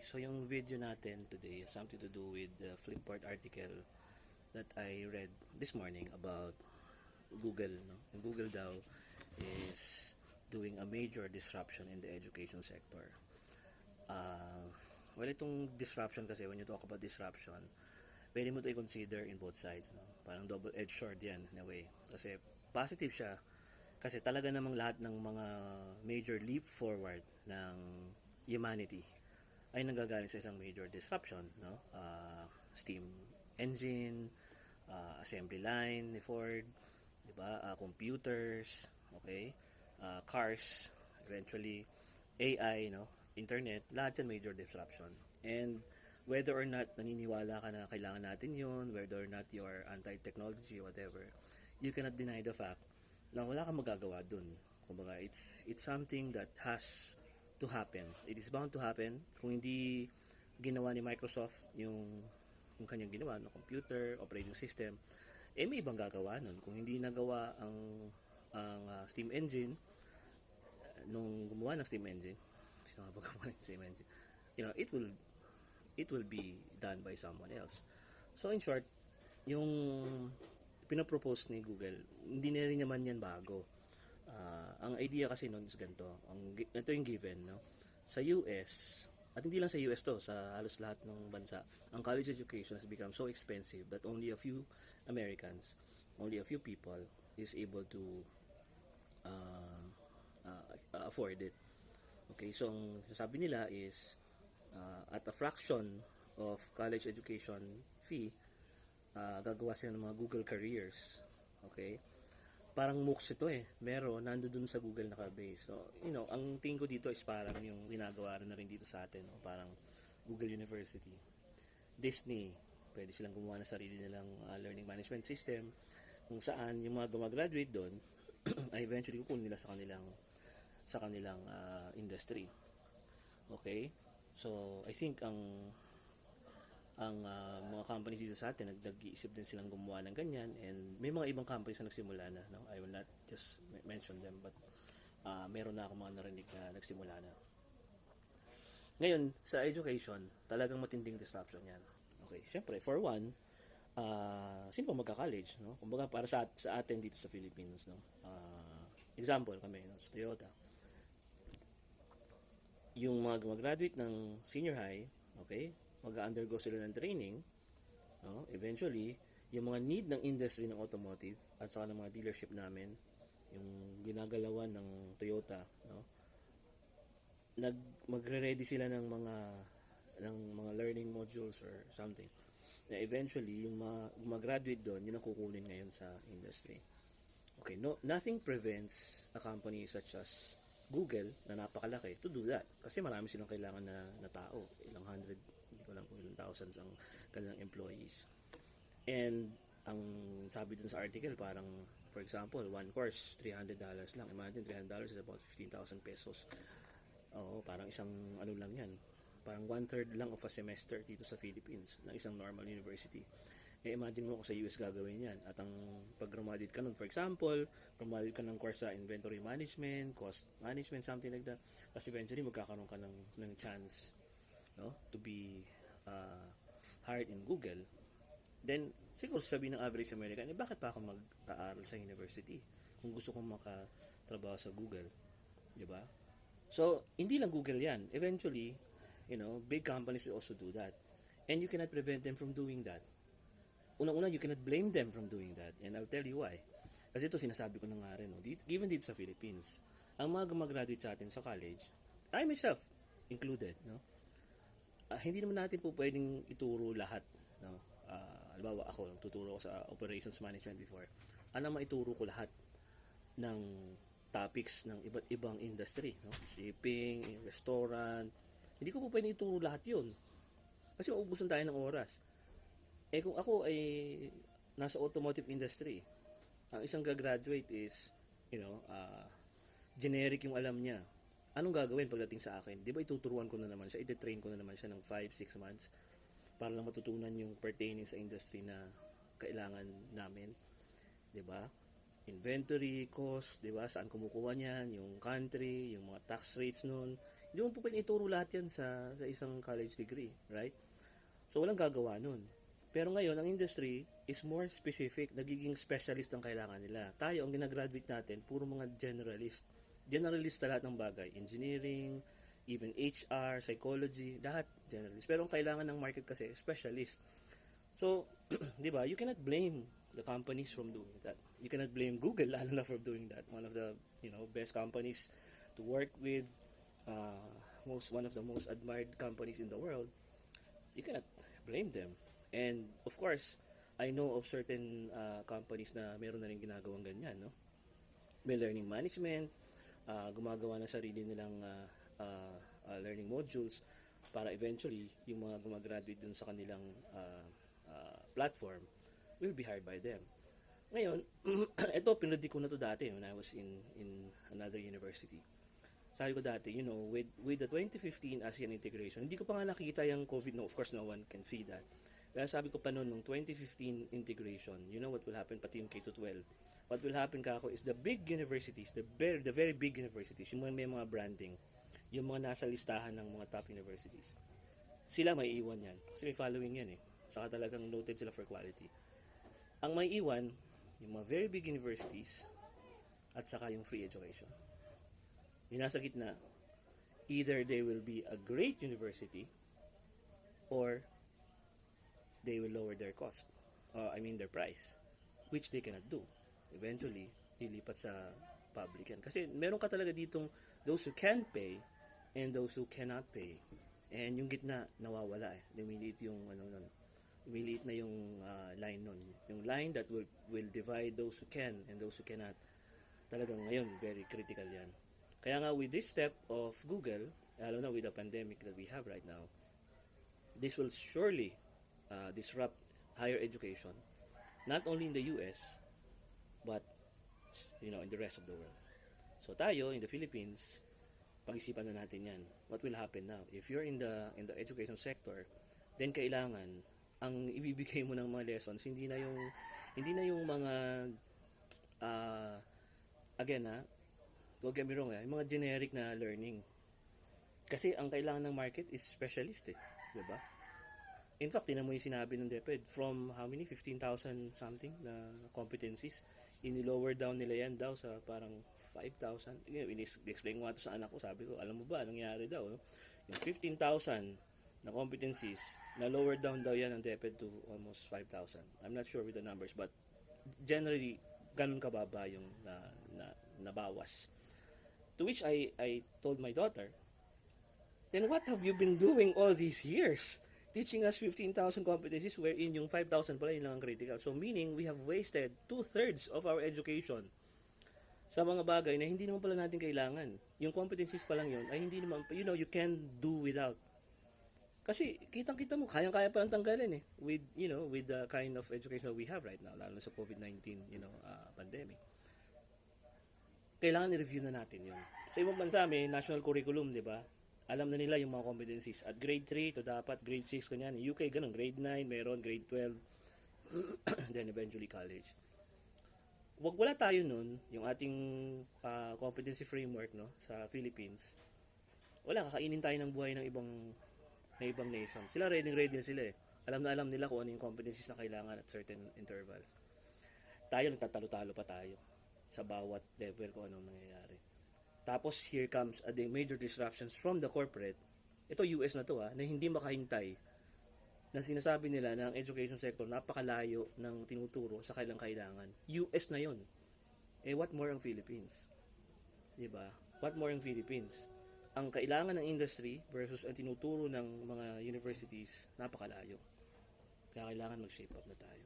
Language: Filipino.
So yung video natin today has something to do with the Flipboard article that I read this morning about Google. No? And Google daw is doing a major disruption in the education sector. Well, itong disruption kasi, when you talk about disruption, pwede mo ito i-consider in both sides. No? Parang double-edged sword yan in a way. Kasi positive siya. Kasi talaga namang lahat ng mga major leap forward ng humanity ay nanggagaling sa isang major disruption, no? Steam engine, assembly line ni Ford, 'di ba? Computers, okay? Cars, eventually AI, no? Internet, lahat yan major disruption. And whether or not naniniwala ka na kailangan natin yun, whether or not you are anti-technology, whatever, you cannot deny the fact na wala kang magagawa dun. Kumbaga, it's something that has to happen. It is bound to happen. Kung hindi ginawa ni Microsoft yung kanyang ginawa no computer operating system, may ibang gagawa nun. Kung hindi nagawa ang steam engine nung gumawa ng steam engine, sino nga ba gumawa ng steam engine? It will be done by someone else. So in short, yung pinapropose ni Google, hindi na rin naman yan bago. Ang idea kasi noon is ganito. Ito yung given, no? Sa US, at hindi lang sa US to, sa halos lahat ng bansa, ang college education has become so expensive that only a few Americans, only a few people is able to afford it. Okay, so ang sabi nila is at a fraction of college education fee, gagawa sila ng mga Google careers. Okay? Parang MOOCs ito meron, nandoon sa Google nakabase. So, ang tingin ko dito is parang yung ginagawa na rin dito sa atin, no? Parang Google University. Disney, pwede silang gumawa ng sarili nilang learning management system kung saan yung mga gumagraduate doon ay eventually kukunin nila sa kanilang industry. Okay? So, I think ang mga companies dito sa atin nag-iisip din silang gumawa ng ganyan, and may mga ibang companies na nagsimula na, no? I will not just mention them, but meron na akong mga narinig na nagsimula na. Ngayon, sa education, talagang matinding disruption yan. Okay, syempre, for one, sino pa magka-college, no? Kumbaga para sa atin dito sa Philippines, no? Example kami, no? Sa Toyota, yung mga graduate ng senior high, okay, mag-undergo sila ng training, no? Eventually, yung mga need ng industry ng automotive at saka ng mga dealership namin, yung ginagalawan ng Toyota, no? Magre-ready sila ng mga learning modules or something. Na eventually, yung mag-graduate doon, yun ang kukunin ngayon sa industry. Okay, nothing prevents a company such as Google na napakalaki to do that. Kasi marami silang kailangan na tao. Ilang hundred, hindi ko lang kung ilang thousands ang kanilang employees. And ang sabi dun sa article, parang for example, one course, $300 lang. Imagine, $300 is about 15,000 pesos. Oo, parang isang ano lang yan. Parang 1/3 lang of a semester dito sa Philippines ng isang normal university. Imagine mo kung sa US gagawin yan. At ang pag-graduate ka nun, for example, graduate ka ng course sa inventory management, cost management, something like that. Kasi eventually magkakaroon ka ng chance, no, to be hired in Google. Then, siguro sabihin ng average American, bakit pa ako mag-aaral sa university kung gusto kong makatrabaho sa Google? Diba? So, hindi lang Google yan. Eventually, big companies will also do that. And you cannot prevent them from doing that. Unang-una, you cannot blame them from doing that. And I'll tell you why. Kasi ito sinasabi ko na nga rin, no? Given dito sa Philippines, ang mga gumagraduate sa atin sa college, I myself included, no? Hindi naman natin po pwedeng ituro lahat, no? Halimbawa ako, tuturo ko sa operations management before. Maituro ko lahat ng topics ng iba't ibang industry, no? Shipping, restaurant. Hindi ko po pwedeng ituro lahat yun. Kasi maubusan tayo ng oras. Kung ako ay nasa automotive industry, ang isang gagraduate is, generic yung alam niya. Anong gagawin pagdating sa akin? Di ba ituturuan ko na naman siya, iti-train ko na naman siya ng 5-6 months para lang matutunan yung pertaining sa industry na kailangan namin. Di ba? Inventory, cost, di ba? Saan kumukuha niyan? Yung country, yung mga tax rates nun, Hindi mo po pwedeng ituro lahat yan sa isang college degree, right? So, walang gagawa nun. Pero ngayon, ang industry is more specific. Nagiging specialist ang kailangan nila. Tayo, ang ginagraduate natin, puro mga generalist. Generalist sa lahat ng bagay. Engineering, even HR, psychology, lahat generalist. Pero ang kailangan ng market kasi, specialist. So, di ba, you cannot blame the companies from doing that. You cannot blame Google, lalo na for doing that. One of the, best companies to work with, one of the most admired companies in the world. You cannot blame them. And of course, I know of certain companies na meron na rin ginagawang ganyan, no? May learning management, gumagawa ng sarili nilang learning modules para eventually yung mga gumagraduate dun sa kanilang platform will be hired by them. Ngayon, ito pinredict ko na to dati when I was in another university. Sabi ko dati, with the 2015 ASEAN integration, hindi ko pa nga nakita yung COVID. No, of course, no one can see that. Kaya sabi ko pa noon, nung 2015 integration, you know what will happen, pati yung K-12. What will happen kako is the big universities, the very big universities, yung may mga branding, yung mga nasa listahan ng mga top universities, sila may iwan yan. Kasi may following yan eh. Saka talagang noted sila for quality. Ang may iwan, yung mga very big universities, at saka yung free education. Yung nasa gitna, either they will be a great university or they will lower their cost. Their price. Which they cannot do. Eventually, lilipat sa public yan. Kasi meron ka talaga ditong those who can pay and those who cannot pay. And yung gitna, nawawala eh. Lumiliit yung, lumiliit na yung line nun. Yung line that will divide those who can and those who cannot. Talagang ngayon, very critical yan. Kaya nga with this step of Google, lalo na with the pandemic that we have right now, this will surely disrupt higher education, not only in the US, but in the rest of the world. So tayo, in the Philippines, pag-isipan na natin yan. What will happen now? If you're in the education sector, then kailangan, ang ibibigay mo ng mga lessons, hindi na yung mga, don't get me wrong, yung mga generic na learning. Kasi ang kailangan ng market is specialist eh, di ba? In fact, tinan mo yung sinabi ng DepEd, from how many? 15,000 something na competencies. Ini-lower down nila yan daw sa parang 5,000. I-explain ko nga ito sa anak ko. Sabi ko, alam mo ba, nangyari daw? No? Yung 15,000 na competencies, na-lower down daw yan ng DepEd to almost 5,000. I'm not sure with the numbers, but generally, ganun kababa yung nabawas. To which I told my daughter, then what have you been doing all these years? Teaching us 15,000 competencies wherein yung 5,000 pala yun lang ang critical. So meaning we have wasted 2/3 of our education sa mga bagay na hindi naman pala natin kailangan. Yung competencies pa lang yun ay hindi naman, you can do without. Kasi kitang-kita mo, kayang-kaya palang tanggalin eh with the kind of education we have right now, lalo sa COVID-19, pandemic. Kailangan i-review na natin yun. Sa ibang bansa may national curriculum, di ba? Alam na nila yung mga competencies. At grade 3 to dapat grade 6 kanyan. In UK, ganun. Grade 9, meron. Grade 12. Then eventually college. Wala tayo nun, yung ating competency framework no sa Philippines. Wala, kakainin tayo ng buhay ng ibang nation. Sila ready na sila eh. Alam na alam nila kung ano yung competencies na kailangan at certain intervals. Tayo, nagtatalo-talo pa tayo sa bawat level kung anong nangyayari. Tapos here comes the major disruptions from the corporate. Ito US na to na hindi makahintay. Na sinasabi nila na ang education sector napakalayo ng tinuturo sa kailang kailangan. US na yon. What more ang Philippines? 'Di ba? What more ang Philippines? Ang kailangan ng industry versus ang tinuturo ng mga universities napakalayo. Kaya kailangan mag-shape up na tayo.